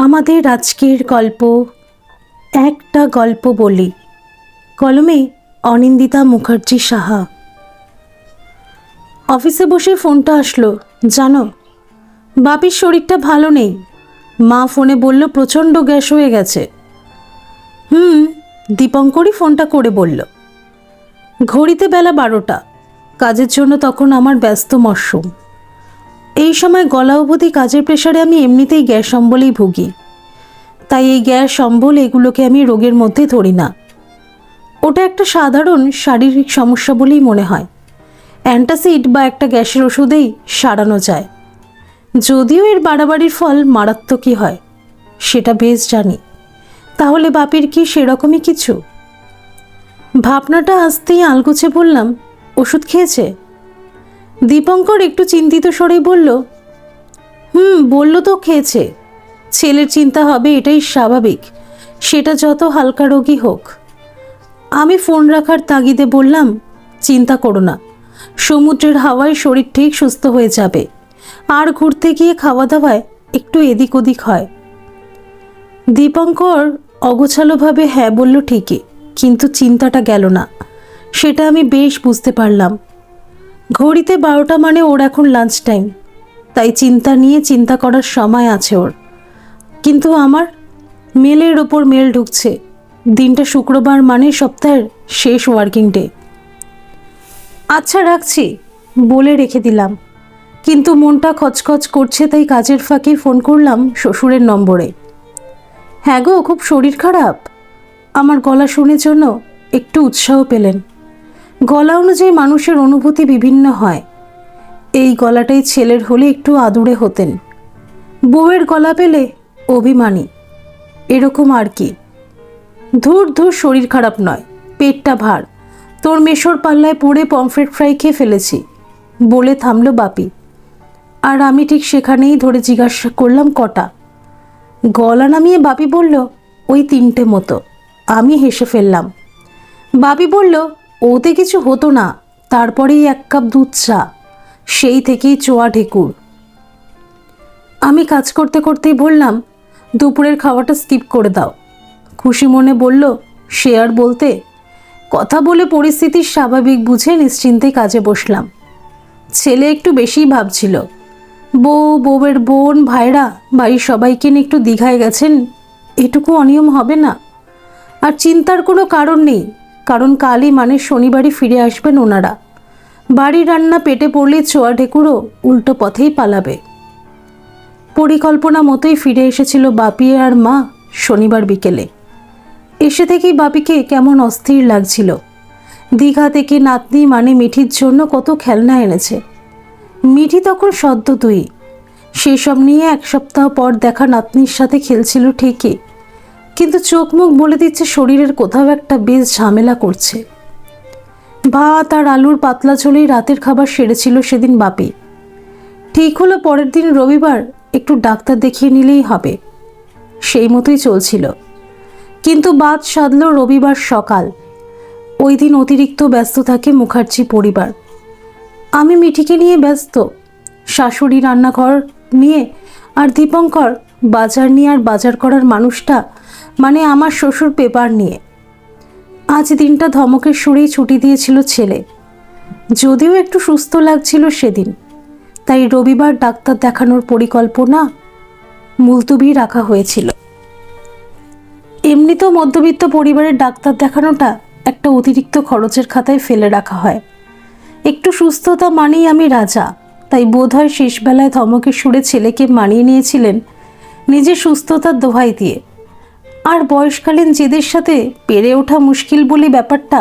আমাদের আজকের গল্প একটা গল্প বলি। কলমে অনিন্দিতা মুখার্জি সাহা। অফিসে বসে ফোনটা আসলো। জানো, বাপির শরীরটা ভালো নেই। মা ফোনে বলল প্রচণ্ড গ্যাস হয়ে গেছে। দীপঙ্করই ফোনটা করে বলল। ঘড়িতে বেলা 12টা। কাজের জন্য তখন আমার ব্যস্ত মরশুম। এই সময় গলা অবধি কাজের প্রেশারে আমি এমনিতেই গ্যাস অম্বলেই ভুগি। তাই এই গ্যাস অম্বল এগুলোকে আমি রোগের মধ্যে ধরি না। ওটা একটা সাধারণ শারীরিক সমস্যা বলেই মনে হয়। অ্যান্টাসিড বা একটা গ্যাসের ওষুধেই সারানো যায়। যদিও এর বাড়াবাড়ির ফল মারাত্মকই হয়, সেটা বেশ জানি। তাহলে বাপির কি সেরকমই কিছু? ভাবনাটা আসতেই আলগোছে বললাম, ওষুধ খেয়েছে? দীপঙ্কর একটু চিন্তিত স্বরেই বলল, বলল তো খেয়েছে। ছেলের চিন্তা হবে, এটাই স্বাভাবিক, সেটা যত হালকা রোগী হোক। আমি ফোন রাখার তাগিদে বললাম, চিন্তা করো না, সমুদ্রের হাওয়ায় শরীর ঠিক সুস্থ হয়ে যাবে। আর ঘুরতে গিয়ে খাওয়া দাওয়ায় একটু এদিক ওদিক হয়। দীপঙ্কর অগোছালোভাবে হ্যাঁ বলল ঠিকই, কিন্তু চিন্তাটা গেল না, সেটা আমি বেশ বুঝতে পারলাম। ঘড়িতে 12টা মানে ওর এখন লাঞ্চ টাইম, তাই চিন্তা নিয়ে চিন্তা করার সময় আছে ওর। কিন্তু আমার মেলের ওপর মেল ঢুকছে। দিনটা শুক্রবার মানে সপ্তাহের শেষ ওয়ার্কিং ডে। আচ্ছা রাখছি বলে রেখে দিলাম, কিন্তু মনটা খচখচ করছে, তাই কাজের ফাঁকে ফোন করলাম শ্বশুরের নম্বরে। হ্যাঁ গো, খুব শরীর খারাপ। আমার গলা শুনে জন্য একটু উৎসাহ পেলেন। গলা অনুযায়ী মানুষের অনুভূতি বিভিন্ন হয়। এই গলাটাই ছেলের হলে একটু আদুরে হতেন, বউয়ের গলা পেলে অভিমানী, এরকম আর কি। ধুর শরীর খারাপ নয়, পেটটা ভার। তোর মেশোর পাল্লায় পড়ে পমফ্রেট ফ্রাই খেয়ে ফেলেছি বলে থামল বাপি। আর আমি ঠিক সেখানেই ধরে জিজ্ঞাসা করলাম কটা। গলা নামিয়ে বাপি বলল, ওই 3টে মতো। আমি হেসে ফেললাম। বাপি বলল, ওতে কিছু হতো না, তারপরেই 1 কাপ দুধ চা, সেই থেকেই চোয়া ঢেকুর। আমি কাজ করতে করতেই বললাম, দুপুরের খাওয়াটা স্কিপ করে দাও। খুশি মনে বলল, সে আর বলতে। কথা বলে পরিস্থিতির স্বাভাবিক বুঝে নিশ্চিন্তে কাজে বসলাম। ছেলে একটু বেশিই ভাবছিল। বউয়ের বোন ভাইরা বাড়ির সবাইকে নিয়ে একটু দীঘায় গেছেন, এটুকু অনিয়ম হবে না। আর চিন্তার কোনো কারণ নেই, কারণ কালই মানে শনিবারই ফিরে আসবেন ওনারা। বাড়ির রান্না পেটে পড়লে চোয়া ঢেকুরও উল্টো পথেই পালাবে। পরিকল্পনা মতোই ফিরে এসেছিল বাপি আর মা শনিবার বিকেলে। এসে থেকেই বাপিকে কেমন অস্থির লাগছিল। দীঘা থেকে নাতনি মানে মিঠির জন্য কত খেলনা এনেছে। মিঠি তখন সদ্য 2। সেসব নিয়ে 1 সপ্তাহ পর দেখা নাতনির সাথে খেলছিল ঠিকই, কিন্তু চোখ মুখ বলে দিচ্ছে শরীরের কোথাও একটা বেশ ঝামেলা করছে। ভাত আর আলুর পাতলা ঝোলেই রাতের খাবার সেরেছিল সেদিন বাপি। ঠিক হলো পরের দিন রবিবার একটু ডাক্তার দেখিয়ে নিলেই হবে। সেই মতোই চলছিল, কিন্তু বাদ সাধল রবিবার সকাল। ওই দিন অতিরিক্ত ব্যস্ত থাকে মুখার্জি পরিবার। আমি মিঠিকে নিয়ে ব্যস্ত, শাশুড়ি রান্নাঘর নিয়ে, আর দীপঙ্কর বাজার নিয়ে। আর বাজার করার মানুষটা মানে আমার শ্বশুর পেপার নিয়ে। আজ দিনটা ধমকের সুরেই ছুটি দিয়েছিল ছেলে, যদিও একটু সুস্থ লাগছিল সেদিন। তাই রবিবার ডাক্তার দেখানোর পরিকল্পনা মুলতবি রাখা হয়েছিল। এমনিতেও মধ্যবিত্ত পরিবারের ডাক্তার দেখানোটা একটা অতিরিক্ত খরচের খাতায় ফেলে রাখা হয়। একটু সুস্থতা মানেই আমি রাজা, তাই বোধহয় শেষবেলায় ধমকের সুরে ছেলেকে মানিয়ে নিয়েছিলেন নিজের সুস্থতার দোহাই দিয়ে। আর বয়সকালীন জেদের সাথে পেরে ওঠা মুশকিল বলে ব্যাপারটা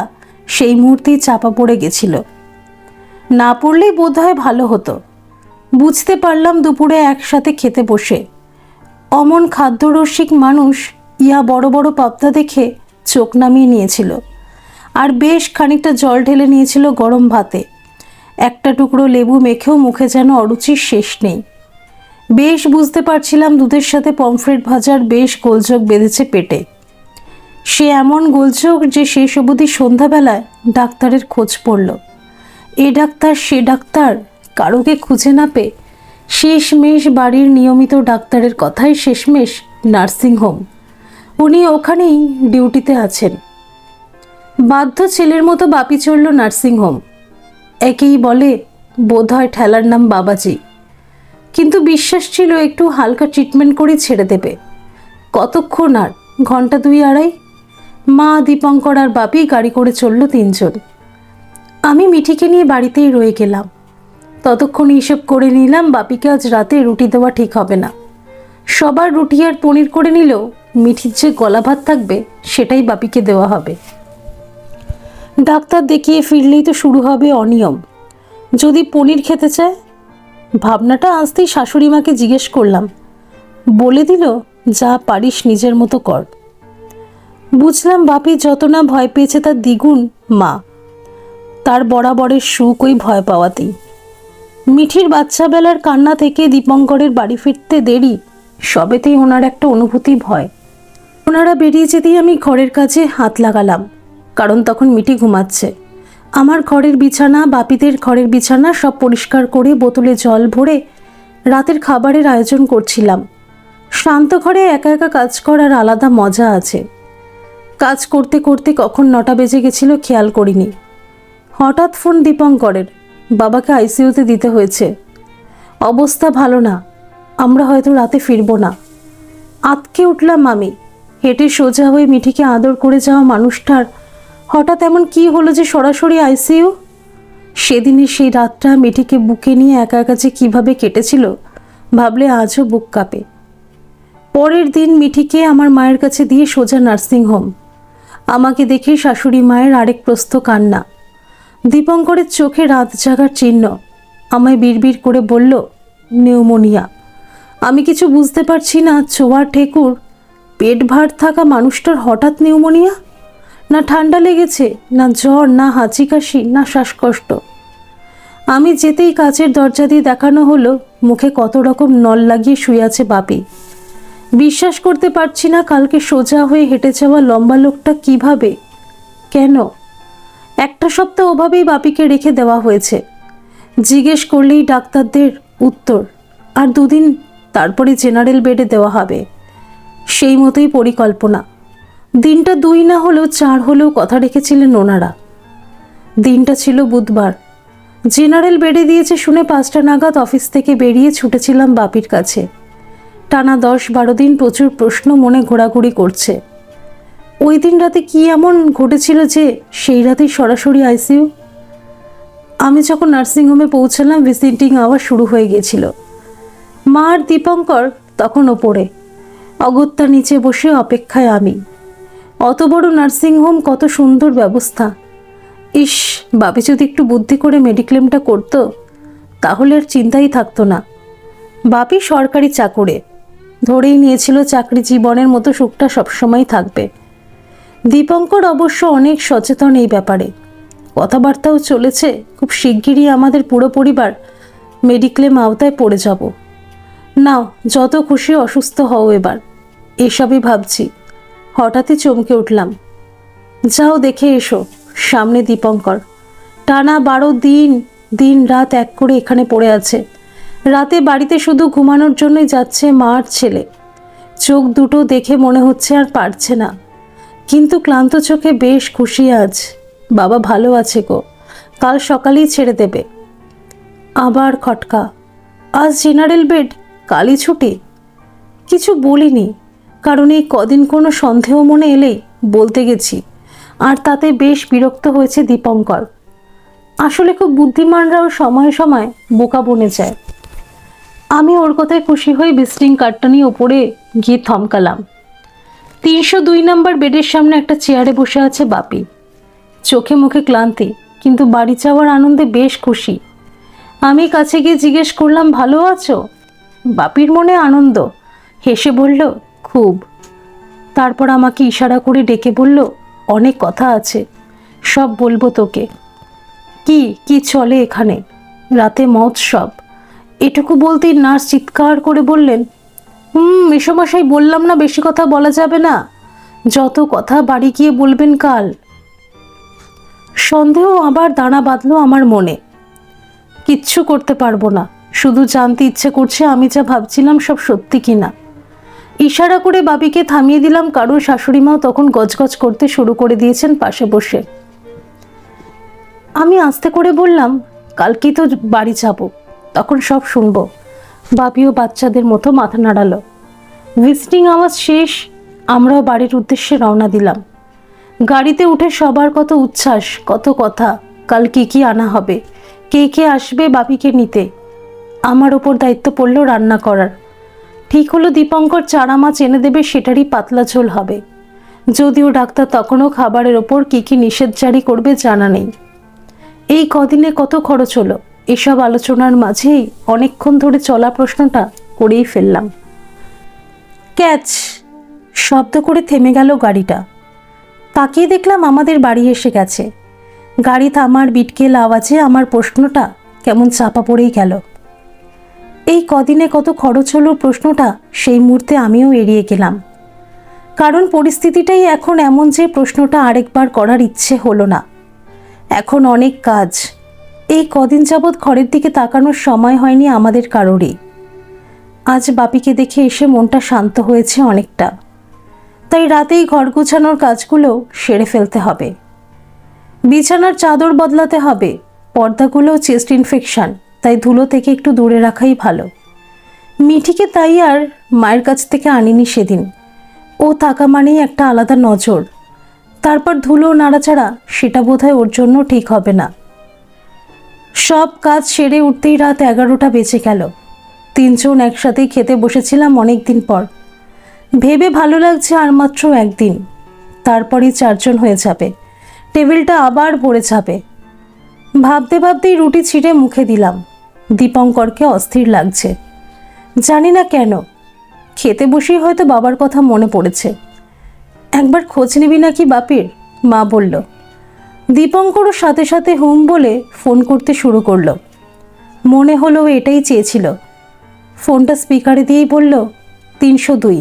সেই মুহূর্তেই চাপা পড়ে গেছিল। না পড়লেই বোধহয় ভালো হতো। বুঝতে পারলাম দুপুরে একসাথে খেতে বসে অমন খাদ্যরসিক মানুষ ইয়া বড় বড় পাবদা দেখে চোখ নামিয়ে নিয়েছিল, আর বেশ খানিকটা জল ঢেলে নিয়েছিল গরম ভাতে। একটা টুকরো লেবু মেখেও মুখে যেন অরুচির শেষ নেই। বেশ বুঝতে পারছিলাম দুধের সাথে পমফ্রেট ভাজার বেশ গোলযোগ বেঁধেছে পেটে। সে এমন গোলযোগ যে শেষ অবধি সন্ধ্যাবেলায় ডাক্তারের খোঁজ পড়ল। এ ডাক্তার সে ডাক্তার, কারোকে খুঁজে না পেয়ে শেষমেশ বাড়ির নিয়মিত ডাক্তারের কথাই শেষমেশ নার্সিংহোম। উনি ওখানেই ডিউটিতে আছেন। বাধ্য ছেলের মতো বাপি চলল নার্সিংহোম। একেই বলে বোধহয় ঠেলার নাম বাবাজি, কিন্তু বিশ্বাস ছিল একটু হালকা ট্রিটমেন্ট করে ছেড়ে দেবে। কতক্ষণ আর, ঘন্টা 2-2.5। মা, দীপঙ্কর আর বাপি গাড়ি করে চলল 3 জন। আমি মিঠিকে নিয়ে বাড়িতেই রয়ে গেলাম। ততক্ষণ হিসেব করে নিলাম বাপিকে আজ রাতে রুটি দেওয়া ঠিক হবে না। সবার রুটি আর পনির করে নিলেও মিঠির যে গলা ভাত থাকবে সেটাই বাপিকে দেওয়া হবে। ডাক্তার দেখিয়ে ফিরলেই তো শুরু হবে অনিয়ম। যদি পনির খেতে চায়, ভাবনাটা আসতেই শাশুড়ি মাকে জিজ্ঞেস করলাম। বলে দিল, যা পারিস নিজের মতো কর। বুঝলাম বাপি যত না ভয় পেয়েছে তার দ্বিগুণ মা। তার বরাবরের সুখ ওই ভয় পাওয়াতেই। মিঠির বাচ্চাবেলার কান্না থেকে দীপঙ্করের বাড়ি ফিরতে দেরি, সবেতেই ওনার একটা অনুভূতি ভয়। ওনারা বেরিয়ে যেতেই আমি ঘরের কাছে হাত লাগালাম, কারণ তখন মিঠি ঘুমাচ্ছে। আমার ঘরের বিছানা, বাপিদের ঘরের বিছানা সব পরিষ্কার করে বোতলে জল ভরে রাতের খাবারের আয়োজন করছিলাম। শান্ত ঘরে একা একা কাজ করার আলাদা মজা আছে। কাজ করতে করতে কখন 9টা বেজে গেছিল খেয়াল করিনি। হঠাৎ ফোন দীপঙ্করের। বাবাকে আইসিইউতে দিতে হয়েছে, অবস্থা ভালো না, আমরা হয়তো রাতে ফিরবো না। আতকে উঠলাম আমি। হেঁটে সোজা হয়ে মিঠিকে আদর করে যাওয়া মানুষটার হঠাৎ এমন কি হলো যে সরাসরি আইসিইউ? সেদিনের সেই রাতটা মিঠিকে বুকে নিয়ে একা একা যে কীভাবে কেটেছিল ভাবলে আজও বুক কাঁপে। পরের দিন মিঠিকে আমার মায়ের কাছে দিয়ে সোজা নার্সিংহোম। আমাকে দেখে শাশুড়ি মায়ের আরেক প্রস্থ কান্না। দীপঙ্করের চোখে রাত জাগার চিহ্ন। আমায় বিড়বিড় করে বলল, নিউমোনিয়া। আমি কিছু বুঝতে পারছি না। ছোঁয়া ঠেকুর পেট ভার থাকা মানুষটার হঠাৎ নিউমোনিয়া? না ঠান্ডা লেগেছে, না জ্বর, না হাঁচি কাশি, না শ্বাসকষ্ট। আমি যেতেই কাচের দরজা দিয়ে দেখানো হলো মুখে কত রকম নল লাগিয়ে শুয়ে আছে বাপি। বিশ্বাস করতে পারছি না কালকে সোজা হয়ে হেঁটে যাওয়া লম্বা লোকটা কিভাবে, কেন? একটা সপ্তাহ ওভাবেই বাপিকে রেখে দেওয়া হয়েছে। জিজ্ঞেস করলেই ডাক্তারদের উত্তর, আর 2 দিন তারপরে জেনারেল বেডে দেওয়া হবে। সেই মতোই পরিকল্পনা। দিনটা 2 না হলেও 4 হলেও কথা রেখেছিলেন ওনারা। দিনটা ছিল বুধবার। জেনারেল বেডে দিয়েছে শুনে 5টা নাগাদ অফিস থেকে বেরিয়ে ছুটেছিলাম বাপির কাছে। টানা 10-12 দিন প্রচুর প্রশ্ন মনে ঘোরাঘুরি করছে। ওই দিন রাতে কি এমন ঘটেছিল যে সেই রাতেই সরাসরি আইসিইউ? আমি যখন নার্সিংহোমে পৌঁছালাম ভিজিটিং আওয়ার শুরু হয়ে গেছিল। মা আর দীপঙ্কর তখন ওপরে, অগত্যা নিচে বসে অপেক্ষায় আমি। অত বড় নার্সিংহোম, কত সুন্দর ব্যবস্থা। ইস, বাপি যদি একটু বুদ্ধি করে মেডিক্লেমটা করতো তাহলে আর চিন্তাই থাকতো না। বাপি সরকারি চাকুরে, ধরেই নিয়েছিল চাকরি জীবনের মতো সুখটা সবসময় থাকবে। দীপঙ্কর অবশ্য অনেক সচেতন এই ব্যাপারে, কথাবার্তাও চলেছে খুব শিগগিরই আমাদের পুরো পরিবার মেডিক্লেম আওতায় পড়ে যাব। নাও, যত খুশি অসুস্থ হও এবার, এসবই ভাবছি। হঠাৎই চমকে উঠলাম। যাও দেখে এসো, সামনে দীপঙ্কর। টানা 12 দিন দিন রাত এক করে এখানে পড়ে আছে। রাতে বাড়িতে শুধু ঘুমানোর জন্যই যাচ্ছে মা আর ছেলে। চোখ দুটো দেখে মনে হচ্ছে আর পারছে না, কিন্তু ক্লান্ত চোখে বেশ খুশি আজ। বাবা ভালো আছে গো, কাল সকালেই ছেড়ে দেবে। আবার খটকা, আজ জেনারেল বেড, কালই ছুটি। কিছু বলিনি, কারণ এই কদিন কোনো সন্দেহ মনে এলেই বলতে গেছি, আর তাতে বেশ বিরক্ত হয়েছে দীপঙ্কর। আসলে খুব বুদ্ধিমানরাও সময়ে সময়ে বোকা বনে যায়। আমি ওর কথায় খুশি হয়ে ভিজিটিং কার্ডটা নিয়ে ওপরে গিয়ে থমকালাম। 302 নম্বর বেডের সামনে একটা চেয়ারে বসে আছে বাপি। চোখে মুখে ক্লান্তি, কিন্তু বাড়ি যাওয়ার আনন্দে বেশ খুশি। আমি কাছে গিয়ে জিজ্ঞেস করলাম, ভালো আছো? বাপির মনে আনন্দ, হেসে বলল, খুব। তারপর আমাকে ইশারা করে ডেকে বলল, অনেক কথা আছে, সব বলবো তোকে। কি কি চলে এখানে? রাতে মহোৎসব। এটুকু বলতেই নার্স চিৎকার করে বললেন, মেসোমশাই, বললাম না বেশি কথা বলা যাবে না, যত কথা বাড়ি গিয়ে বলবেন কাল। সন্দেহ আবার দানা বাঁধলো আমার মনে। কিচ্ছু করতে পারবো না, শুধু জানতে ইচ্ছে করছে আমি যা ভাবছিলাম সব সত্যি কিনা। ইশারা করে বাপিকে থামিয়ে দিলাম, কারণ শাশুড়ি মাও তখন গজগজ করতে শুরু করে দিয়েছেন পাশে বসে। আমি আস্তে করে বললাম, কালকেই তো বাড়ি যাব, তখন সব শুনবো। বাপিও বাচ্চাদের মতো মাথা নাড়ালো। ভিজিটিং আওয়াজ শেষ, আমরাও বাড়ির উদ্দেশ্যে রওনা দিলাম। গাড়িতে উঠে সবার কত উচ্ছ্বাস, কত কথা, কাল কি কি আনা হবে, কে কে আসবে বাপিকে নিতে। আমার ওপর দায়িত্ব পড়ল রান্না করার। ঠিক হলো দীপঙ্কর চারা মাছ এনে দেবে, সেটারই পাতলা ঝোল হবে। যদিও ডাক্তার তখনও খাবারের ওপর কি কি নিষেধ জারি করবে জানা নেই। এই কদিনে কত খরচ হলো, এসব আলোচনার মাঝেই অনেকক্ষণ ধরে চলা প্রশ্নটা করেই ফেললাম। ক্যাচ শব্দ করে থেমে গেল গাড়িটা। তাকিয়ে দেখলাম আমাদের বাড়ি এসে গেছে। গাড়ি থামার বিটকেল আওয়াজে আমার প্রশ্নটা কেমন চাপা পড়েই গেল। এই কদিনে কত খরচ হলো প্রশ্নটা সেই মুহূর্তে আমিও এড়িয়ে গেলাম, কারণ পরিস্থিতিটাই এখন এমন যে প্রশ্নটা আরেকবার করার ইচ্ছে হলো না। এখন অনেক কাজ। এই কদিন যাবৎ ঘরের দিকে তাকানোর সময় হয়নি আমাদের কারোরই। আজ বাপিকে দেখে এসে মনটা শান্ত হয়েছে অনেকটা। তাই রাতেই ঘর গোছানোর কাজগুলো সেরে ফেলতে হবে। বিছানার চাদর বদলাতে হবে, পর্দাগুলোও চেস্ট ইনফেকশন, তাই ধুলো থেকে একটু দূরে রাখাই ভালো। মিঠিকে তাই আর মায়ের কাছ থেকে আনিনি সেদিন। ও থাকা মানেই একটা আলাদা নজর। তারপর ধুলো নাড়াচাড়া, সেটা বোধহয় ওর জন্য ঠিক হবে না। সব কাজ সেরে উঠতেই রাত 11টা বেজে গেল। তিনজন একসাথেই খেতে বসেছিলাম অনেক দিন পর। ভেবে ভালো লাগছে আর মাত্র একদিন, তারপরই 4 জন হয়ে যাবে, টেবিলটা আবার ভরে যাবে। ভাবতে ভাবতেই রুটি ছিঁড়ে মুখে দিলাম। দীপঙ্করকে অস্থির লাগছে, জানি না কেন। খেতে বসেই হয়তো বাবার কথা মনে পড়েছে। একবার খোঁজ নিবি নাকি বাপির, মা বলল। দীপঙ্করও সাথে সাথে হুম বলে ফোন করতে শুরু করলো। মনে হলো এটাই চেয়েছিল। ফোনটা স্পিকারে দিয়েই বলল, 302।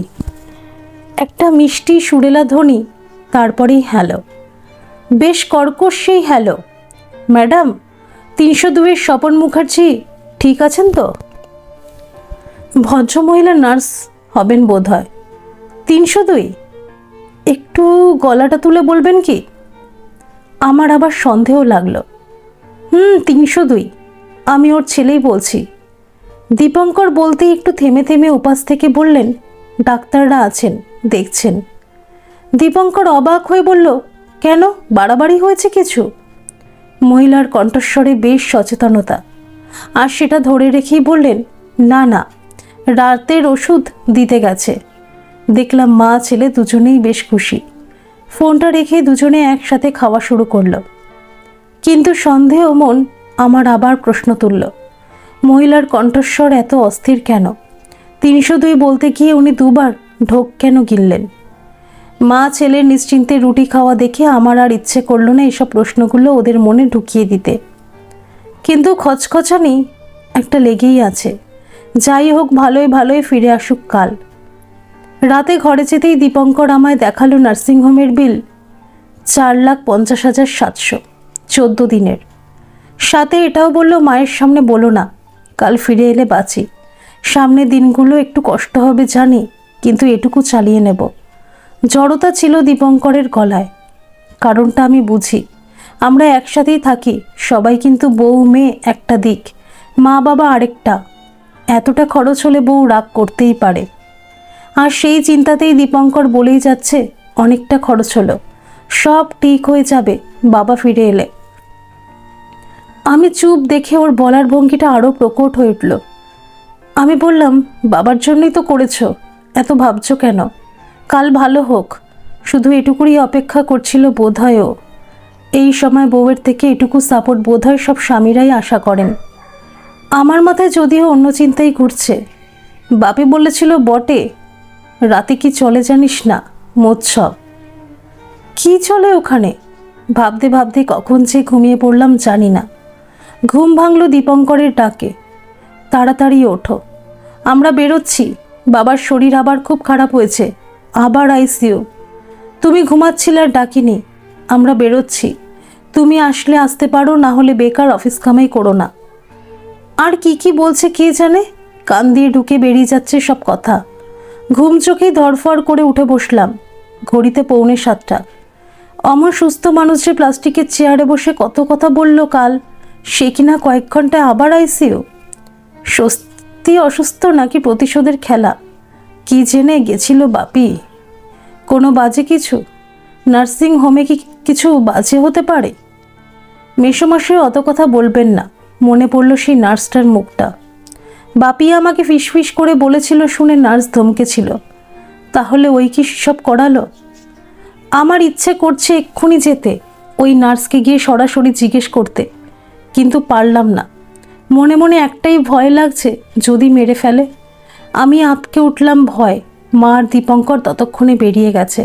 একটা মিষ্টি সুরেলা ধ্বনি, তারপরেই হ্যালো। বেশ কর্কশ সেই হ্যালো। ম্যাডাম, 302-এর স্বপন মুখার্জি ঠিক আছেন তো? ভদ্রমহিলা নার্স হবেন বোধ হয়। 302? একটু গলাটা তুলে বলবেন কি? আমার আবার সন্দেহ লাগলো। 302, আমি ওর ছেলেই বলছি। দীপঙ্কর বলতেই একটু থেমে থেমে উপাস থেকে বললেন, ডাক্তাররা আছেন, দেখছেন। দীপঙ্কর অবাক হয়ে বলল, কেন, বাড়াবাড়ি হয়েছে কিছু? মহিলার কণ্ঠস্বরে বেশ সচেতনতা, আর সেটা ধরে রেখেই বললেন, না না, রাতের ওষুধ দিতে গেছে। দেখলাম মা ছেলে দুজনেই বেশ খুশি। ফোনটা রেখে দুজনে একসাথে খাওয়া শুরু করলো। কিন্তু সন্দেহ মন আমার আবার প্রশ্ন তুলল, মহিলার কণ্ঠস্বর এত অস্থির কেন? 302 বলতে গিয়ে উনি 2বার ঢোক কেন গিললেন? মা ছেলের নিশ্চিন্তে রুটি খাওয়া দেখে আমার আর ইচ্ছে করলো না এসব প্রশ্নগুলো ওদের মনে ঢুকিয়ে দিতে। কিন্তু খচখচানি একটা লেগেই আছে। যাই হোক, ভালোই ভালোই ফিরে আসুক কাল। রাতে ঘরে যেতেই দীপঙ্কর আমায় দেখালো নার্সিংহোমের বিল, 4,50,700, 14 দিনের। সাথে এটাও বলল, মায়ের সামনে বলো না, কাল ফিরে এলে বাঁচি। সামনের দিনগুলো একটু কষ্ট হবে জানি, কিন্তু এটুকু চালিয়ে নেব। জড়তা ছিল দীপঙ্করের গলায়। কারণটা আমি বুঝি। আমরা একসাথেই থাকি সবাই, কিন্তু বউ মেয়ে একটা দিক, মা বাবা আরেকটা। এতটা খরচ হলে বউ রাগ করতেই পারে। আর সেই চিন্তাতেই দীপঙ্কর বলেই যাচ্ছে, অনেকটা খরচ হলো, সব ঠিক হয়ে যাবে বাবা ফিরে এলে। আমি চুপ দেখে ওর বলার ভঙ্গিটা আরও প্রকট হয়ে উঠল। আমি বললাম, বাবার জন্যই তো করেছো, এত ভাবছো কেন? কাল ভালো হোক, শুধু এটুকুরই অপেক্ষা করছিল বোধহয় ও। এই সময় বউয়ের থেকে এটুকু সাপোর্ট বোধহয় সব স্বামীরাই আশা করেন। আমার মাথায় যদিও অন্য চিন্তাই ঘুরছে। বাপি বলেছিল বটে, রাতে কি চলে জানিস না, মৎসব। কি চলে ওখানে? ভাবতে ভাবতে কখন যে ঘুমিয়ে পড়লাম জানি না। ঘুম ভাঙল দীপঙ্করের ডাকে, তাড়াতাড়ি ওঠো, আমরা বেরোচ্ছি, বাবার শরীর আবার খুব খারাপ হয়েছে, আবার আইসিইউ। তুমি ঘুমাচ্ছিলে আর ডাকিনি, আমরা বেরোচ্ছি, তুমি আসলে আসতে পারো, না হলে বেকার অফিস কামাই করো না। আর কি কি বলছে কে জানে, কান দিয়ে ঢুকে বেরিয়ে যাচ্ছে সব কথা। ঘুম চোখেই ধরফড় করে উঠে বসলাম। ঘড়িতে 6:45। অমর সুস্থ মানুষ যে প্লাস্টিকের চেয়ারে বসে কত কথা বলল কাল, সে কিনা কয়েক ঘন্টায় আবার আইসিইউ। সত্যি অসুস্থ নাকি প্রতিশোধের খেলা? কি জেনে গেছিল বাপি? কোনো বাজে কিছু? নার্সিং হোমে কি কিছু বাজে হতে পারে? মেসোমশাই অত কথা বলবেন না। মনে পড়ল সেই নার্সটার মুখটা। বাপি আমাকে ফিসফিস করে বলেছিল শুনে নার্স ধমকেছিল। তাহলে ওই কি সব করালো? আমার ইচ্ছে করছে এক্ষুনি যেতে, ওই নার্সকে গিয়ে সরাসরি জিজ্ঞেস করতে, কিন্তু পারলাম না। মনে মনে একটাই ভয় লাগছে, যদি মেরে ফেলে। আমি আঁতকে উঠলাম ভয়। মা আর দীপঙ্কর ততক্ষণে বেরিয়ে গেছে।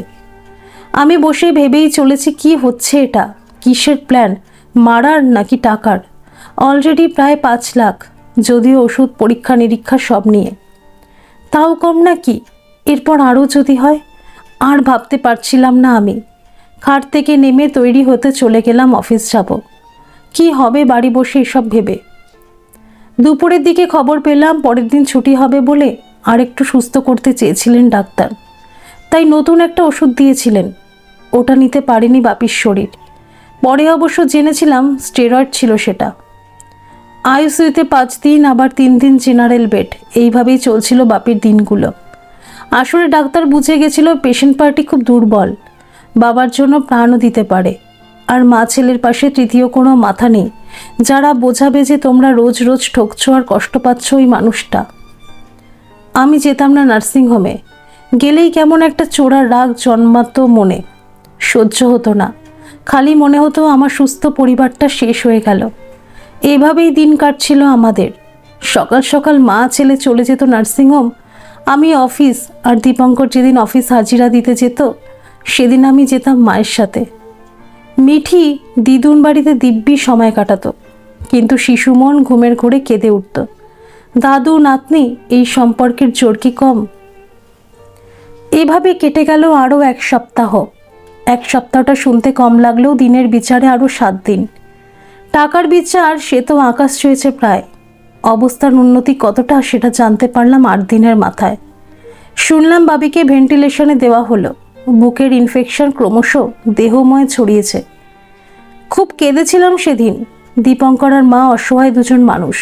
আমি বসে ভেবেই চলেছি কি হচ্ছে এটা, কিসের প্ল্যান, মারার নাকি টাকার? অলরেডি প্রায় 5 লাখ, যদিও ওষুধ পরীক্ষা নিরীক্ষা সব নিয়ে। তাও কম নাকি? এরপর আরও যদি হয়? আর ভাবতে পারছিলাম না আমি। খাট থেকে নেমে তৈরি হতে চলে গেলাম অফিস যাব। কি হবে বাড়ি বসে এসব ভেবে? দুপুরের দিকে খবর পেলাম পরের দিন ছুটি হবে বলে আর একটু সুস্থ করতে চেয়েছিলেন ডাক্তার, তাই নতুন একটা ওষুধ দিয়েছিলেন। ওটা নিতে পারেনি বাপির শরীর। পরে অবশ্য জেনেছিলাম স্টেরয়েড ছিল সেটা। আইসিইউতে 5 দিন, আবার 3 দিন জেনারেল বেড, এইভাবেই চলছিল বাপির দিনগুলো। আসলে ডাক্তার বুঝে গেছিল পেশেন্ট পার্টি খুব দুর্বল, বাবার জন্য প্রাণও দিতে পারে। আর মা ছেলের পাশে তৃতীয় কোনো মাথা নেই যারা বোঝাবে যে তোমরা রোজ রোজ ঠকছো আর কষ্ট পাচ্ছ ওই মানুষটা। আমি যেতাম না নার্সিংহোমে। গেলেই কেমন একটা চোরা রাগ জন্মাতো মনে। সহ্য হতো না। খালি মনে হতো আমার সুস্থ পরিবারটা শেষ হয়ে গেল। এভাবেই দিন কাটছিল আমাদের। সকাল সকাল মা ছেলে চলে যেত নার্সিংহোম, আমি অফিস, আর দীপঙ্কর যেদিন অফিস হাজিরা দিতে যেত সেদিন আমি যেতাম মায়ের সাথে। মিঠি দিদুন বাড়িতে দিব্যি সময় কাটাতো, কিন্তু শিশু মন ঘুমের ঘোরে কেঁদে উঠত। দাদু নাতনি এই সম্পর্কের জোর কি কম? এভাবে কেটে গেল আরও 1 সপ্তাহ। 1 সপ্তাহটা শুনতে কম লাগলেও দিনের বিচারে আরও 7 দিন। টাকার বিচার সে তো আকাশ ছুঁয়েছে প্রায়। অবস্থার উন্নতি কতটা সেটা জানতে পারলাম 8 দিনের মাথায়। শুনলাম বাবিকে ভেন্টিলেশনে দেওয়া হলো। বুকের ইনফেকশন ক্রমশ দেহময় ছড়িয়েছে। খুব কেঁদেছিলাম সেদিন। দীপঙ্কর আর মা অসহায় দুজন মানুষ।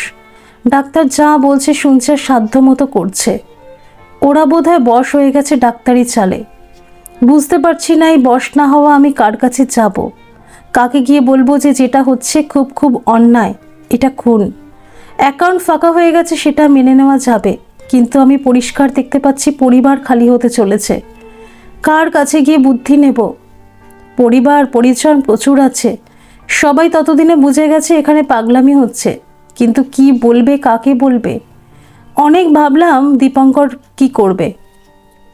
ডাক্তার যা বলছে শুনছে, সাধ্য মতো করছে। ওরা বোধহয় বশ হয়ে গেছে ডাক্তারি চালে। বুঝতে পারছি না এই বশ না হওয়া আমি কার কাছে যাব, কাকে গিয়ে বলবো যে যেটা হচ্ছে খুব খুব অন্যায়, এটা খুন। অ্যাকাউন্ট ফাঁকা হয়ে গেছে সেটা মেনে নেওয়া যাবে, কিন্তু আমি পরিষ্কার দেখতে পাচ্ছি পরিবার খালি হতে চলেছে। কার কাছে গিয়ে বুদ্ধি নেব? পরিবার পরিজন প্রচুর আছে, সবাই ততদিনে বুঝে গেছে এখানে পাগলামি হচ্ছে, কিন্তু কি বলবে, কাকে বলবে? অনেক ভাবলাম দীপঙ্কর কি করবে।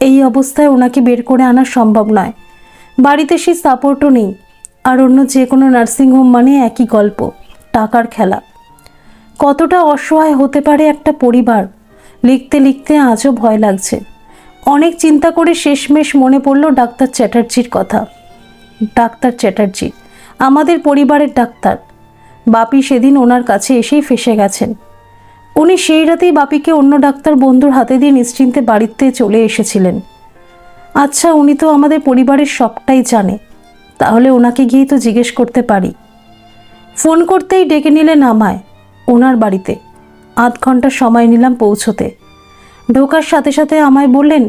এই অবস্থায় ওনাকে বের করে আনা সম্ভব নয়। বাড়িতে সেই সাপোর্টও নেই। আর অন্য যে কোনো নার্সিংহোম মানে একই গল্প, টাকার খেলা। কতটা অসহায় হতে পারে একটা পরিবার, লিখতে লিখতে আজও ভয় লাগছে। অনেক চিন্তা করে শেষমেশ মনে পড়ল ডাক্তার চ্যাটার্জির কথা। ডাক্তার চ্যাটার্জি আমাদের পরিবারের ডাক্তার। বাপি সেদিন ওনার কাছে এসেই ফেঁসে গেছেন। উনি সেই রাতেই বাপিকে অন্য ডাক্তার বন্ধুর হাতে দিয়ে নিশ্চিন্তে বাড়িতে চলে এসেছিলেন। আচ্ছা, উনি তো আমাদের পরিবারের সবটাই জানে, তাহলে ওনাকে গিয়েই তো জিজ্ঞেস করতে পারি। ফোন করতেই ডেকে নিলেন আমায় ওনার বাড়িতে। 8 ঘন্টা সময় নিলাম পৌঁছতে। ঢোকার সাথে সাথে আমায় বললেন,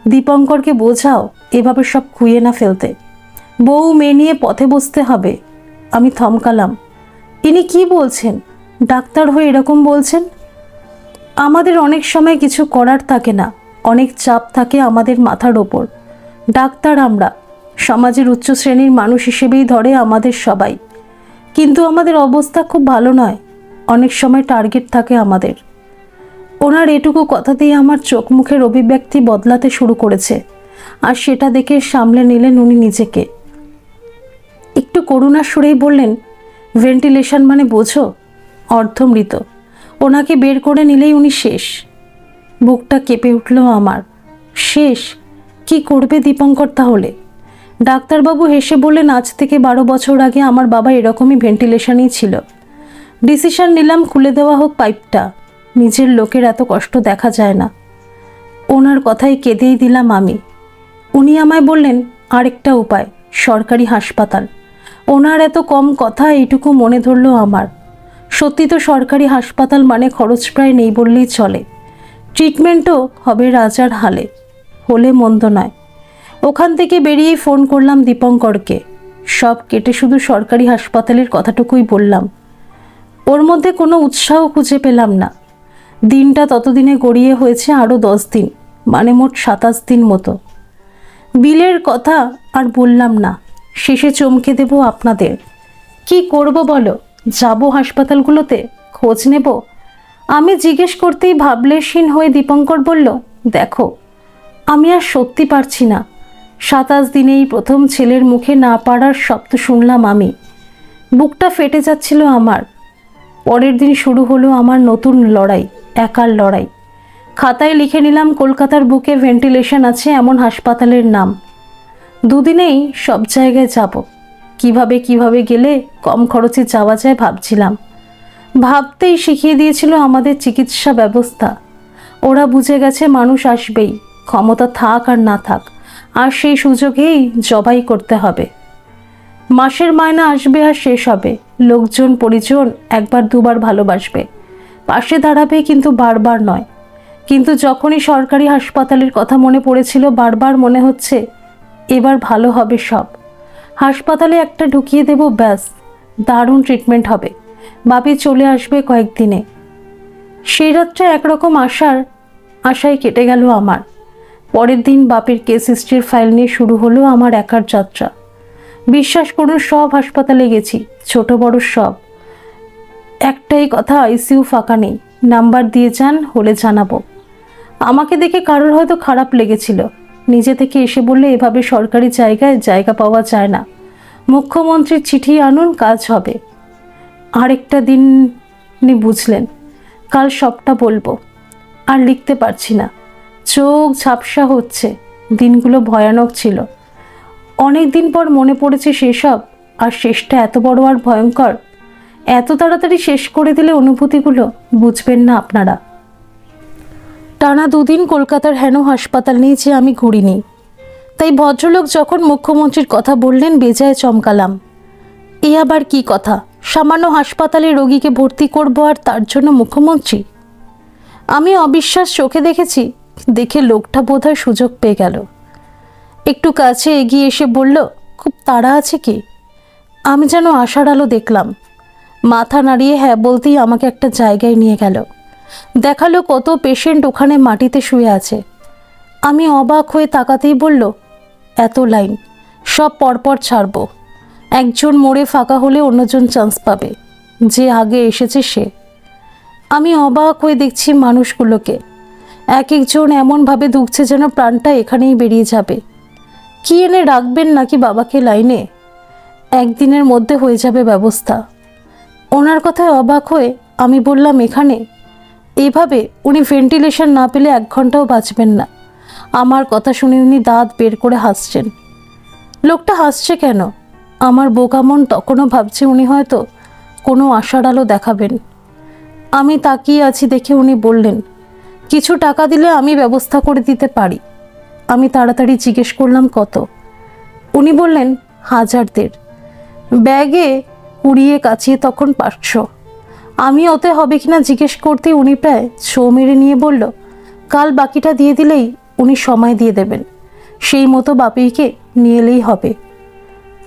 দীপঙ্করকে বোঝাও এভাবে সব খুইয়ে না ফেলতে, বউ মেয়ে নিয়ে পথে বসতে হবে। আমি থমকালাম। ইনি কি বলছেন? ডাক্তার হয়ে এরকম বলছেন? আমাদের অনেক সময় কিছু করার থাকে না, অনেক চাপ থাকে আমাদের মাথার ওপর। ডাক্তার আমরা, সমাজের উচ্চ শ্রেণীর মানুষ হিসেবেই ধরে আমাদের সবাই, কিন্তু আমাদের অবস্থা খুব ভালো নয়। অনেক সময় টার্গেট থাকে আমাদের। ওনার এটুকু কথাতেই আমার চোখ মুখের অভিব্যক্তি বদলাতে শুরু করেছে, আর সেটা দেখে সামলে নিলেন উনি নিজেকে। একটু করুণার সুরেই বললেন, ভেন্টিলেশন মানে বোঝো? অর্ধমৃত। ওনাকে বের করে নিলেই উনি শেষ। বুকটা কেঁপে উঠল আমার। শেষ? কি করবে দীপঙ্কর তাহলে? ডাক্তারবাবু হেসে বললেন, আজ থেকে 12 বছর আগে আমার বাবা এরকমই ভেন্টিলেশনেই ছিল। ডিসিশন নিলাম খুলে দেওয়া হোক পাইপটা। নিজের লোকের এত কষ্ট দেখা যায় না। ওনার কথায় কেঁদেই দিলাম আমি। উনি আমায় বললেন আরেকটা উপায়, সরকারি হাসপাতাল। ওনার এত কম কথা এইটুকু মনে ধরলো আমার। সত্যি তো সরকারি হাসপাতাল মানে খরচ প্রায় নেই বললেই চলে। ট্রিটমেন্টও হবে রাজার হালে, হলে মন্দ নয়। ওখান থেকে বেরিয়েই ফোন করলাম দীপঙ্করকে। সব কেটে শুধু সরকারি হাসপাতালের কথাটুকুই বললাম। ওর মধ্যে কোনো উৎসাহ খুঁজে পেলাম না। দিনটা ততদিনে গড়িয়ে হয়েছে আরও 10 দিন, মানে মোট 27 দিন মতো। বিলের কথা আর বললাম না, শেষে চমকে দেব আপনাদের। কি করব বলো? যাব হাসপাতালগুলোতে খোঁজ নেব? আমি জিজ্ঞেস করতেই ভাবলেশহীন হয়ে দীপঙ্কর বলল, দেখো আমি আর সত্যি পারছি না। 27 দিনেই প্রথম ছেলের মুখে না পারার শব্দ শুনলাম আমি। বুকটা ফেটে যাচ্ছিল আমার। পরের দিন শুরু হলো আমার নতুন লড়াই, একার লড়াই। খাতায় লিখে নিলাম কলকাতার বুকে ভেন্টিলেশন আছে এমন হাসপাতালের নাম। দুদিনেই সব জায়গায় যাব। কিভাবে গেলে কম খরচে যাওয়া যায় ভাবছিলাম। ভাবতেই শিখিয়ে দিয়েছিল আমাদের চিকিৎসা ব্যবস্থা। ওরা বুঝে গেছে মানুষ আসবেই, ক্ষমতা থাক আর না থাক, আর সেই সুযোগেই জবাই করতে হবে। মাসের মায়না আসবে আর শেষ হবে। লোকজন পরিজন একবার দুবার ভালোবাসবে, পাশে দাঁড়াবে, কিন্তু বারবার নয়। কিন্তু যখনই সরকারি হাসপাতালের কথা মনে পড়েছিল, বারবার মনে হচ্ছে এবার ভালো হবে সব। হাসপাতালে একটা ঢুকিয়ে দেব, ব্যাস, দারুণ ট্রিটমেন্ট হবে, বাপি চলে আসবে কয়েকদিনে। সেই রাতটা একরকম আশায় কেটে গেল আমার। পরের দিন বাপির কেস হিস্ট্রির ফাইল নিয়ে শুরু হলো আমার একার যাত্রা। বিশ্বাস করুন, সব হাসপাতালে গেছি, ছোট বড় সব। একটাই কথা, আইসিইউ ফাঁকা নেই, নাম্বার দিয়ে যান, হলে জানাবো। আমাকে দেখে কারোর হয়তো খারাপ লেগেছিল। নিজে থেকে এসে বললে এভাবে সরকারি জায়গায় জায়গা পাওয়া যায় না, মুখ্যমন্ত্রীর চিঠি আনুন, কাজ হবে। আরেকটা দিন বুঝলেন, কাল সবটা বলবো। আর লিখতে পারছি না, চোখ ঝাপসা হচ্ছে। দিনগুলো ভয়ানক ছিল। অনেক দিন পর মনে পড়েছে সেসব। আর শেষটা এত বড় আর ভয়ঙ্কর। এত তাড়াতাড়ি শেষ করে দিলে অনুভূতিগুলো বুঝবেন না আপনারা। টানা 2 দিন কলকাতার হেন হাসপাতাল নিয়ে যে আমি ঘুরিনি। তাই ভদ্রলোক যখন মুখ্যমন্ত্রীর কথা বললেন, বেজায় চমকালাম। এ আবার কি কথা? সামান্য হাসপাতালে রোগীকে ভর্তি করব, আর তার জন্য মুখ্যমন্ত্রী? আমি অবিশ্বাস চোখে দেখেছি। দেখে লোকটা বোধহয় সুযোগ পেয়ে গেল। একটু কাছে এগিয়ে এসে বলল, খুব তাড়া আছে কি? আমি যেন আশার আলো দেখলাম। মাথা নাড়িয়ে হ্যাঁ বলতেই আমাকে একটা জায়গায় নিয়ে গেল। দেখালো কত পেশেন্ট ওখানে মাটিতে শুয়ে আছে। আমি অবাক হয়ে তাকাতেই বলল, এত লাইন, সব পরপর ছাড়বো। একজন মোড়ে ফাঁকা হলে অন্যজন চান্স পাবে, যে আগে এসেছে সে। আমি অবাক হয়ে দেখছি মানুষগুলোকে। এক একজন এমনভাবে দুঃখছে যেন প্রাণটা এখানেই বেরিয়ে যাবে। কি এনে রাখবেন নাকি বাবাকে লাইনে? একদিনের মধ্যে হয়ে যাবে ব্যবস্থা। ওনার কথায় অবাক হয়ে আমি বললাম, এখানে? এভাবে উনি ভেন্টিলেশন না পেলে 1 ঘন্টাও বাঁচবেন না। আমার কথা শুনে উনি দাঁত বের করে হাসছেন। লোকটা হাসছে কেন? আমার বোকা মন তখনও ভাবছে উনি হয়তো কোনো আশার আলো দেখাবেন। আমি তাকিয়ে আছি দেখে উনি বললেন, কিছু টাকা দিলে আমি ব্যবস্থা করে দিতে পারি। আমি তাড়াতাড়ি জিজ্ঞেস করলাম, কত? উনি বললেন, 1000 ব্যাগে কুড়িয়ে কাচিয়ে তখন 500। আমি ওতে হবে কিনা জিজ্ঞেস করতে উনি প্রায় ছো মেরে নিয়ে বলল, কাল বাকিটা দিয়ে দিলেই উনি সময় দিয়ে দেবেন, সেই মতো বাপিকে নিয়ে এলেই হবে।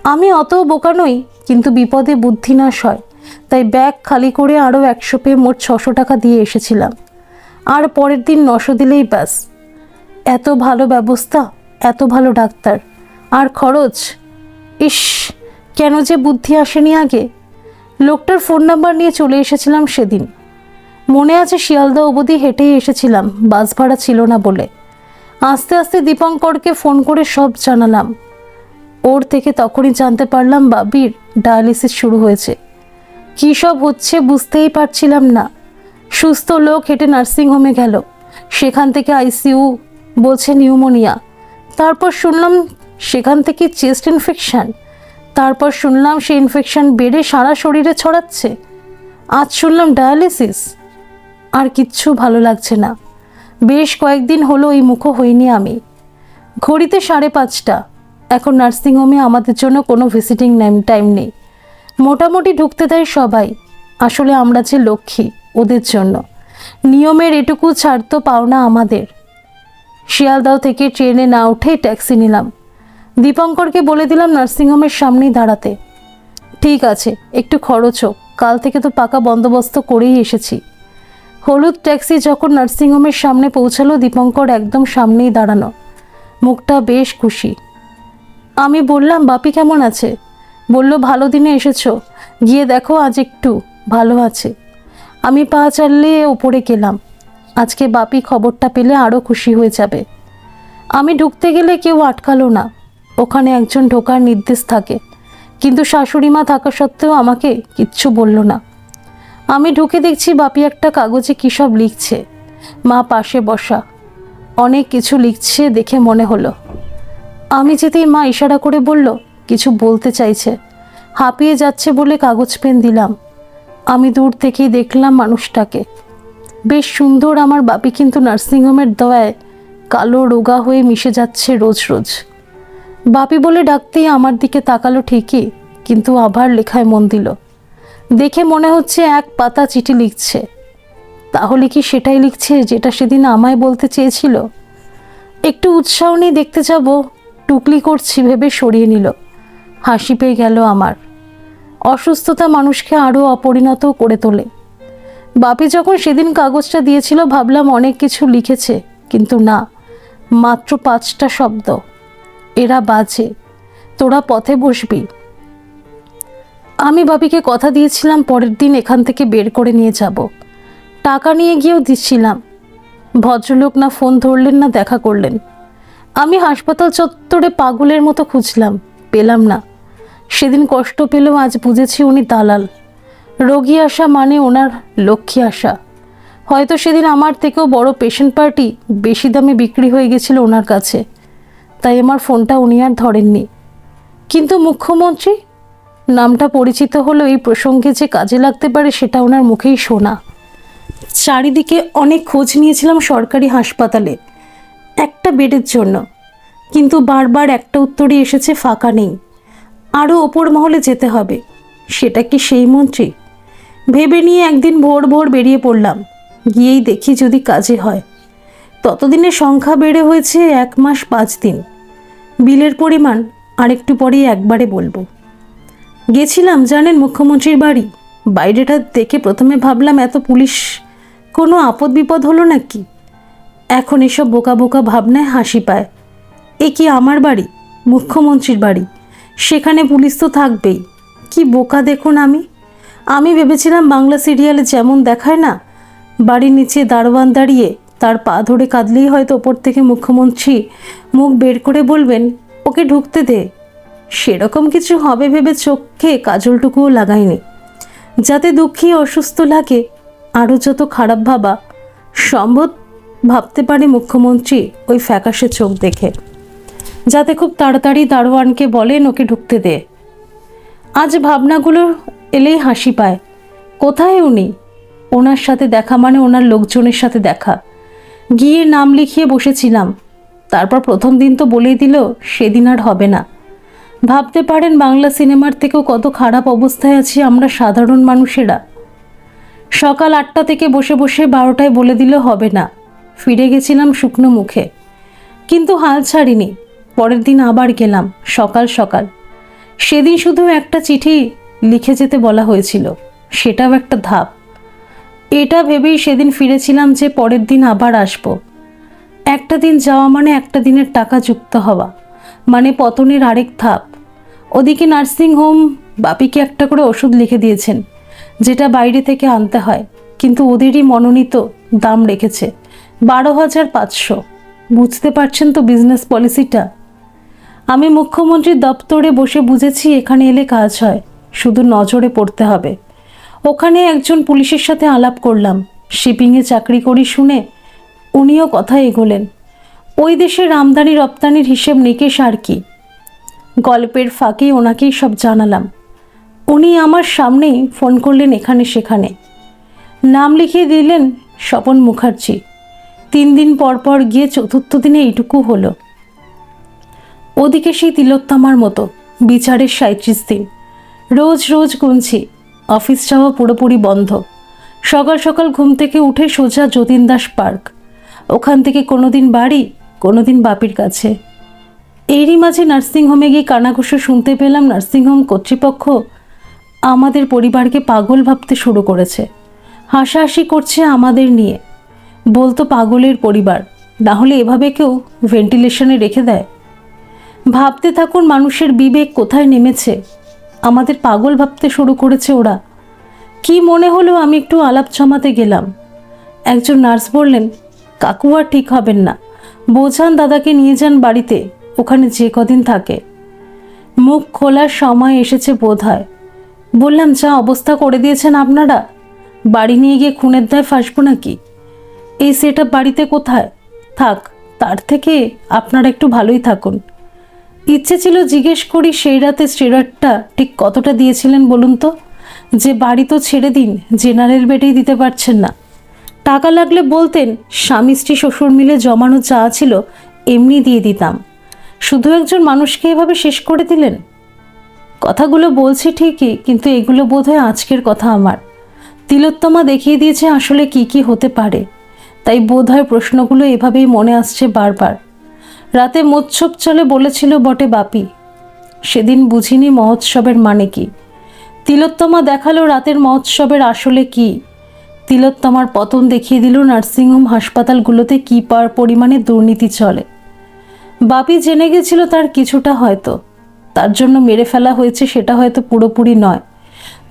আমি অত বোকা নই, কিন্তু বিপদে বুদ্ধি নাশ হয়। তাই ব্যাগ খালি করে আরও 100 পেয়ে মোট 600 টাকা দিয়ে এসেছিলাম। আর পরের দিন 900 দিলেই ব্যাস। এত ভালো ব্যবস্থা, এত ভালো ডাক্তার, আর খরচ! ইস, কেন যে বুদ্ধি আসেনি আগে। লোকটার ফোন নাম্বার নিয়ে চলে এসেছিলাম সেদিন। মনে আছে শিয়ালদা অবধি হেঁটেই এসেছিলাম, বাস ভাড়া ছিল না বলে। আস্তে আস্তে দীপঙ্করকে ফোন করে সব জানালাম। ওর থেকে তখনই জানতে পারলাম বাবির ডায়ালিসিস শুরু হয়েছে। কী সব হচ্ছে বুঝতেই পারছিলাম না। সুস্থ লোক হেঁটে নার্সিংহোমে গেল, সেখান থেকে আইসিইউ, বলছে নিউমোনিয়া। তারপর শুনলাম সেখান থেকে চেস্ট ইনফেকশান। তারপর শুনলাম সেই ইনফেকশান বেড়ে সারা শরীরে ছড়াচ্ছে। আজ শুনলাম ডায়ালিসিস। আর কিচ্ছু ভালো লাগছে না। বেশ কয়েকদিন হলো এই মুখো হইনি আমি। ঘড়িতে 5:30। এখন নার্সিংহোমে আমাদের জন্য কোনো ভিজিটিং টাইম নেই। মোটামুটি ঢুকতে দেয় সবাই। আসলে আমরা যে লক্ষ্মী ওদের জন্য নিয়মের এটুকু ছাড় তো পাও না আমাদের। শিয়ালদাহ থেকে ট্রেনে না উঠে ট্যাক্সি নিলাম। দীপঙ্করকে বলে দিলাম নার্সিংহোমের সামনেই দাঁড়াতে। ঠিক আছে, একটু খরচ হোক, কাল থেকে তো পাকা বন্দোবস্ত করেই এসেছি। হলুদ ট্যাক্সি যখন নার্সিংহোমের সামনে পৌঁছালো, দীপঙ্কর একদম সামনেই দাঁড়ানো, মুখটা বেশ খুশি। আমি বললাম, বাপি কেমন আছে? বলল, ভালো দিনে এসেছো, গিয়ে দেখো আজ একটু ভালো আছে। আমি পা চালিয়ে ওপরে গেলাম। আজকে বাপি খবরটা পেলে আরও খুশি হয়ে যাবে। আমি ঢুকতে গেলে কেউ আটকালো না। ওখানে একজন ঢোকার নির্দেশ থাকে, কিন্তু শাশুড়ি মা থাকা সত্ত্বেও আমাকে কিচ্ছু বলল না। আমি ঢুকে দেখছি বাপি একটা কাগজে কী সব লিখছে। মা পাশে বসা, অনেক কিছু লিখছে দেখে মনে হলো। আমি যেতেই মা ইশারা করে বলল কিছু বলতে চাইছে। হাঁপিয়ে যাচ্ছে বলে কাগজ পেন দিলাম। আমি দূর থেকেই দেখলাম মানুষটাকে, বেশ সুন্দর আমার বাপি, কিন্তু নার্সিংহোমের দয়ায় কালো রোগা হয়ে মিশে যাচ্ছে রোজ রোজ। বাপি বলে ডাকতেই আমার দিকে তাকালো ঠিকই, কিন্তু আবার লেখায় মন দিল। দেখে মনে হচ্ছে এক পাতা চিঠি লিখছে। তাহলে কি সেটাই লিখছে যেটা সেদিন আমায় বলতে চেয়েছিল? একটু উৎসাহ নিয়ে দেখতে যাব, টুকলি করছি ভেবে সরিয়ে নিল। হাসি পেয়ে গেল আমার। অসুস্থতা মানুষকে আরও অপরিণত করে তোলে। বাপি যখন সেদিন কাগজটা দিয়েছিল ভাবলাম অনেক কিছু লিখেছে, কিন্তু না, মাত্র 5টা শব্দ, এরা বাজে, তোরা পথে বসবি। আমি বাপিকে কথা দিয়েছিলাম পরের দিন এখান থেকে বের করে নিয়ে যাব। টাকা নিয়ে গিয়েও দিচ্ছিলাম। ভদ্রলোক না ফোন ধরলেন না দেখা করলেন। আমি হাসপাতাল চত্বরে পাগলের মতো খুঁজলাম, পেলাম না। সেদিন কষ্ট পেলেও আজ বুঝেছি উনি দালাল। রোগী আসা মানে ওনার লক্ষ্মী আসা। হয়তো সেদিন আমার থেকেও বড় পেশেন্ট পার্টি বেশি দামে বিক্রি হয়ে গেছিল ওনার কাছে, তাই আমার ফোনটা উনি আর ধরেননি। কিন্তু মুখ্যমন্ত্রী নামটা পরিচিত হলো, এই প্রসঙ্গে যে কাজে লাগতে পারে সেটা ওনার মুখেই শোনা। চারিদিকে অনেক খোঁজ নিয়েছিলাম সরকারি হাসপাতালে একটা বেডের জন্য, কিন্তু বারবার একটা উত্তরই এসেছে, ফাঁকা নেই, আরও ওপর মহলে যেতে হবে। সেটা কি সেই মন্ত্রী? ভেবে নিয়ে একদিন ভোর ভোর বেরিয়ে পড়লাম। গিয়েই দেখি যদি কাজে হয়। ততদিনে সংখ্যা বেড়ে হয়েছে 1 মাস 5 দিন। বিলের পরিমাণ আরেকটু পরেই একবারে বলবো। গেছিলাম জানেন মুখ্যমন্ত্রীর বাড়ি। বাইরেটা দেখে প্রথমে ভাবলাম এত পুলিশ, কোনো আপদ বিপদ হলো নাকি। এখন এসব বোকা বোকা ভাবনায় হাসি পায়। এ কি আমার বাড়ি? মুখ্যমন্ত্রীর বাড়ি, সেখানে পুলিশ তো থাকবেই। কি বোকা দেখুন আমি ভেবেছিলাম বাংলা সিরিয়ালে যেমন দেখায় না, বাড়ির নিচে দারোয়ান দাঁড়িয়ে তার পা ধরে কাঁদলেই হয়তো ওপর থেকে মুখ্যমন্ত্রী মুখ বের করে বলবেন ওকে ঢুকতে দে। সেরকম কিছু হবে ভেবে চোখে কাজলটুকুও লাগাইনি, যাতে দুঃখী অসুস্থ লাগে আরও যত খারাপ ভাবা সম্ভব ভাবতে পারে মুখ্যমন্ত্রী ওই ফ্যাকাশে চোখ দেখে, যাতে খুব তাড়াতাড়ি দারোয়ানকে বলেন ওকে ঢুকতে দে। আজ ভাবনাগুলো এলেই হাসি পায়। কোথায় উনি? ওনার সাথে দেখা মানে ওনার লোকজনের সাথে দেখা। গিয়ে নাম লিখিয়ে বসেছিলাম। তারপর প্রথম দিন তো বলেই দিল সেদিন আর হবে না। ভাবতে পারেন বাংলা সিনেমার থেকেও কত খারাপ অবস্থায় আছি আমরা সাধারণ মানুষেরা। সকাল 8টা থেকে বসে বসে 12টায় বলে দিল হবে না। ফিরে গেছিলাম শুকনো মুখে, কিন্তু হাল ছাড়িনি। পরের দিন আবার গেলাম সকাল সকাল। সেদিন শুধু একটা চিঠি লিখে যেতে বলা হয়েছিল, সেটাও একটা ধাপ। এটা ভেবেই সেদিন ফিরেছিলাম যে পরের দিন আবার আসব। একটা দিন যাওয়া মানে একটা দিনের টাকা যুক্ত হওয়া, মানে পতনের আরেক ধাপ। ওদিকে নার্সিংহোম বাপিকে একটা করে ওষুধ লিখে দিয়েছেন, যেটা বাইরে থেকে আনতে হয়, কিন্তু ওদেরই মনোনীত দাম রেখেছে 12,500। বুঝতে পারছেন তো বিজনেস পলিসিটা। আমি মুখ্যমন্ত্রীর দপ্তরে বসে বুঝেছি এখানে এলে কাজ হয়, শুধু নজরে পড়তে হবে। ওখানে একজন পুলিশের সাথে আলাপ করলাম, শিপিংয়ে চাকরি করি শুনে উনিও কথা এগোলেন। ওই দেশের আমদানি রপ্তানির হিসেব নিকেশ আর কি। গল্পের ফাঁকেই ওনাকেই সব জানালাম। উনি আমার সামনেই ফোন করলেন এখানে সেখানে। নাম লিখিয়ে দিলেন স্বপন মুখার্জি। 3 দিন পর পর গিয়ে 4র্থ দিনে এইটুকু হলো। ওদিকে সেই তিলোত্তমার মতো বিচারের 37 দিন। রোজ রোজ গুনছি। অফিস যাওয়া পুরোপুরি বন্ধ। সকাল সকাল ঘুম থেকে উঠে সোজা যতীন দাস পার্ক, ওখান থেকে কোনোদিন বাড়ি, কোনোদিন বাপির কাছে। এরই মাঝে নার্সিংহোমে গিয়ে কানাঘুষো শুনতে পেলাম নার্সিংহোম কর্তৃপক্ষ আমাদের পরিবারকে পাগল ভাবতে শুরু করেছে। হাসাহাসি করছে আমাদের নিয়ে, বলতো পাগলের পরিবার, না হলে এভাবে কেউ ভেন্টিলেশনে রেখে দেয়? ভাবতে থাকুন মানুষের বিবেক কোথায় নেমেছে। আমাদের পাগল ভাবতে শুরু করেছে ওরা। কি মনে হলো আমি একটু আলাপ জমাতে গেলাম। একজন নার্স বললেন, কাকু আর ঠিক হবেন না, বোঝান দাদাকে নিয়ে যান বাড়িতে, ওখানে যে কদিন থাকে। মুখ খোলার সময় এসেছে বোধ হয়। বললাম, যা অবস্থা করে দিয়েছেন আপনারা, বাড়ি নিয়ে গিয়ে খুনের দায় ফাঁসবো নাকি? এই সেটআপ বাড়িতে কোথায় থাক, তার থেকে আপনারা একটু ভালোই থাকুন। ইচ্ছে ছিল জিজ্ঞেস করি সেই রাতে স্টেরয়েডটা ঠিক কতটা দিয়েছিলেন বলুন তো, যে বাড়ি তো ছেড়ে দিন, জেনারেল বেডেই দিতে পারছেন না। টাকা লাগলে বলতেন, স্বামী স্ত্রী শ্বশুর মিলে জমানো যা ছিল এমনি দিয়ে দিতাম। শুধু একজন মানুষকে এভাবে শেষ করে দিলেন। কথাগুলো বলছি ঠিকই, কিন্তু এগুলো বোধহয় আজকের কথা আমার। তিলোত্তমা দেখিয়ে দিয়েছে আসলে কি কি হতে পারে, তাই বোধহয় প্রশ্নগুলো এভাবেই মনে আসছে বারবার। রাতে মোৎসব চলে বলেছিল বটে বাপি, সেদিন বুঝিনি মহোৎসবের মানে কি। তিলোত্তমা দেখালো রাতের মহোৎসবের আসলে কি। তিলোত্তমার পতন দেখিয়ে দিল নার্সিংহোম হাসপাতালগুলোতে কী পরিমাণে দুর্নীতি চলে। বাপি জেনে গেছিল তার কিছুটা, হয়তো তার জন্য মেরে ফেলা হয়েছে সেটা হয়তো পুরোপুরি নয়,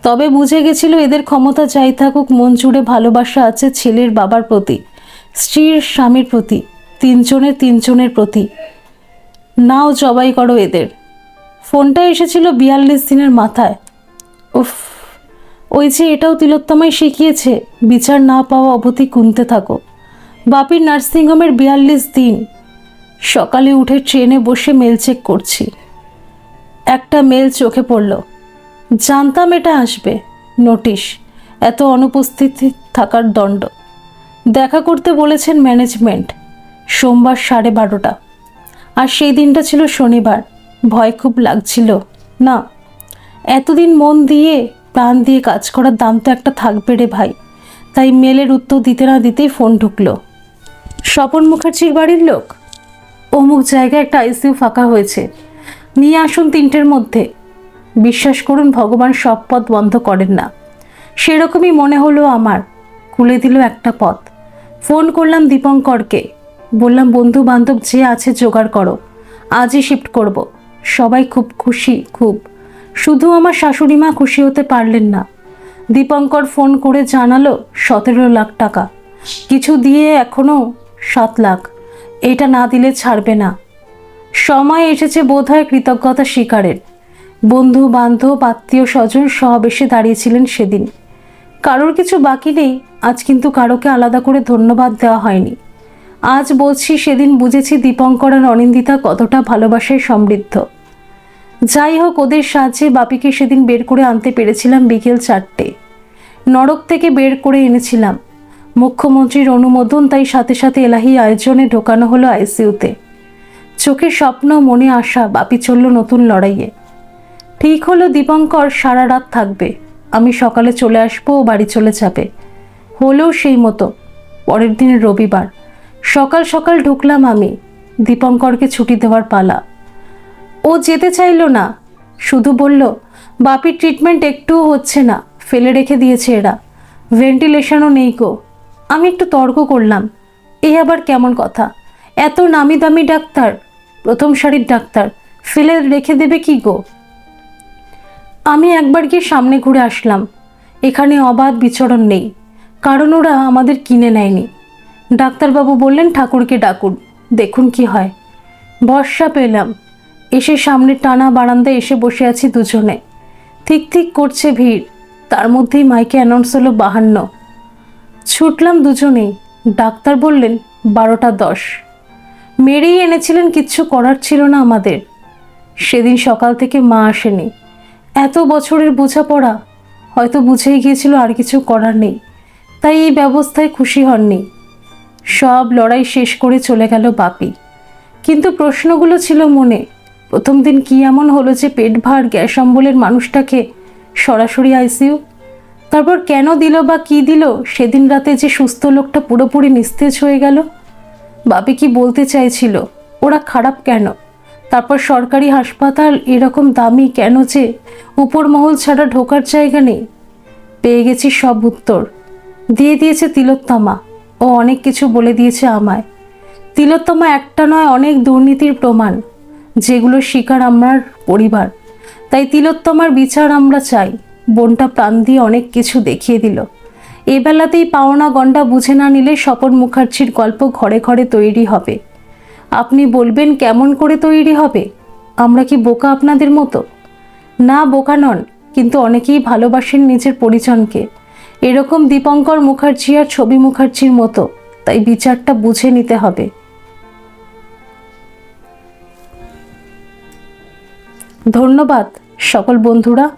তবে বুঝে গেছিল এদের ক্ষমতা যাই থাকুক, মন জুড়ে ভালোবাসা আছে ছেলের বাবার প্রতি, স্ত্রীর স্বামীর প্রতি, তিনজনের প্রতি। নাও জবাই করো এদের। ফোনটা এসেছিল 42 দিনের মাথায়। উফ, ওই যে এটাও তিলোত্তমাই শিখিয়েছে, বিচার না পাওয়া অবধি গুনতে থাকো। বাপির নার্সিংহোমের 42 দিন। সকালে উঠে ট্রেনে বসে মেল চেক করছি। একটা মেল চোখে পড়ল। জানতাম এটা আসবে। নোটিশ, এত অনুপস্থিতি থাকার দণ্ড। দেখা করতে বলেছেন ম্যানেজমেন্ট। সোমবার 12:30। আর সেই দিনটা ছিল শনিবার। ভয় খুব লাগছিল। না, এতদিন মন দিয়ে প্রাণ দিয়ে কাজ করার দাম তো একটা থাকবে রে ভাই। তাই মেলের উত্তর দিতে না দিতেই ফোন ঢুকলো। স্বপন মুখার্জির বাড়ির লোক। অমুক জায়গায় একটা আইসিইউ ফাঁকা হয়েছে, নিয়ে আসুন 3টের মধ্যে। বিশ্বাস করুন, ভগবান সব পথ বন্ধ করেন না। সেরকমই মনে হলো আমার। খুলে দিল একটা পথ। ফোন করলাম দীপঙ্করকে। বললাম, বন্ধু বান্ধব যে আছে জোগাড় করো, আজই শিফট করব। সবাই খুব খুশি, খুব। শুধু আমার শাশুড়ি মা খুশি হতে পারলেন না। দীপঙ্কর ফোন করে জানালো 17 লাখ টাকা, কিছু দিয়ে এখনও 7 লাখ। এটা না দিলে ছাড়বে না। সময় এসেছে বোধহয় কৃতজ্ঞতা স্বীকারের। বন্ধু বান্ধব আত্মীয় স্বজন সব এসে দাঁড়িয়েছিলেন সেদিন। কারোর কিছু বাকি নেই আজ, কিন্তু কারোকে আলাদা করে ধন্যবাদ দেওয়া হয়নি। আজ বলছি, সেদিন বুঝেছি দীপঙ্কর আর অনিন্দিতা কতটা ভালোবাসায় সমৃদ্ধ। যাই হোক, ওদের সাহায্যে বাপিকে সেদিন বের করে আনতে পেরেছিলাম বিকেল 4টে। নরক থেকে বের করে এনেছিলাম। মুখ্যমন্ত্রীর অনুমোদন, তাই সাথে সাথে এলাহি আয়োজনে ঢোকানো হলো আইসিইউতে। চোখে স্বপ্ন, মনে আশা, বাপি চলল নতুন লড়াইয়ে। ঠিক হলো দীপঙ্কর সারা রাত থাকবে, আমি সকালে চলে আসবো, ও বাড়ি চলে যাবে। হলেও সেই মতো। পরের দিন রবিবার সকাল সকাল ঢুকলাম আমি। দীপঙ্করকে ছুটি দেওয়ার পালা। ও যেতে চাইল না, শুধু বলল, বাপির ট্রিটমেন্ট একটুও হচ্ছে না, ফেলে রেখে দিয়েছে এরা, ভেন্টিলেশনও নেই গো। আমি একটু তর্ক করলাম, এ আবার কেমন কথা? এত নামি দামি ডাক্তার, প্রথম সারির ডাক্তার, ফেলে রেখে দেবে কি গো? আমি একবার গিয়ে সামনে ঘুরে আসলাম। এখানে অবাধ বিচরণ নেই, কারণ ওরা আমাদের কিনে নেয়নি। ডাক্তারবাবু বললেন ঠাকুরকে ডাকুন, দেখুন কি হয়। ভরসা পেলাম। এসে সামনে টানা বারান্দায় এসে বসে আছি দুজনে। ঠিক ঠিক করছে ভিড়। তার মধ্যেই মাইকে অ্যানাউন্স হলো 52। ছুটলাম দুজনেই। ডাক্তার বললেন 12:10। মেরেই এনেছিলেন, কিচ্ছু করার ছিল না আমাদের। সেদিন সকাল থেকে মা আসেনি। এত বছরের বোঝাপড়া, হয়তো বুঝেই গিয়েছিল আর কিছু করার নেই, তাই এই ব্যবস্থায় খুশি হননি। সব লড়াই শেষ করে চলে গেল বাপি। কিন্তু প্রশ্নগুলো ছিল মনে। প্রথম দিন কি এমন হলো যে পেট ভার গ্যাস অম্বলের মানুষটাকে সরাসরি আইসিইউ? তারপর কেন দিল বা কি দিল সেদিন রাতে যে সুস্থ লোকটা পুরোপুরি নিস্তেজ হয়ে গেল? বাপি কি বলতে চাইছিল? ওরা খারাপ কেন? তারপর সরকারি হাসপাতাল এরকম দামি কেন যে উপর মহল ছাড়া ঢোকার জায়গা নেই? পেয়ে গেছি সব উত্তর। দিয়ে দিয়েছে তিলোত্তমা। ও অনেক কিছু বলে দিয়েছে আমায়। তিলোত্তমা একটা নয়, অনেক দুর্নীতির প্রমাণ, যেগুলো শিকার আমার পরিবার। তাই তিলোত্তমার বিচার আমরা চাই। বোনটা প্রাণ দিয়ে অনেক কিছু দেখিয়ে দিল। এ বেলাতেই পাওনা গন্ডা বুঝে না নিলে স্বপন মুখার্জির গল্প ঘরে ঘরে তৈরি হবে। আপনি বলবেন কেমন করে তৈরি হবে? আমরা কি বোকা আপনাদের মতো? না, বোকা নন, কিন্তু অনেকেই ভালোবাসেন নিজের পরিজনকে, এরকম দীপঙ্কর মুখার্জি আর ছবি মুখার্জির মতো। তাই বিচারটা বুঝে নিতে হবে। ধন্যবাদ সকল বন্ধুরা।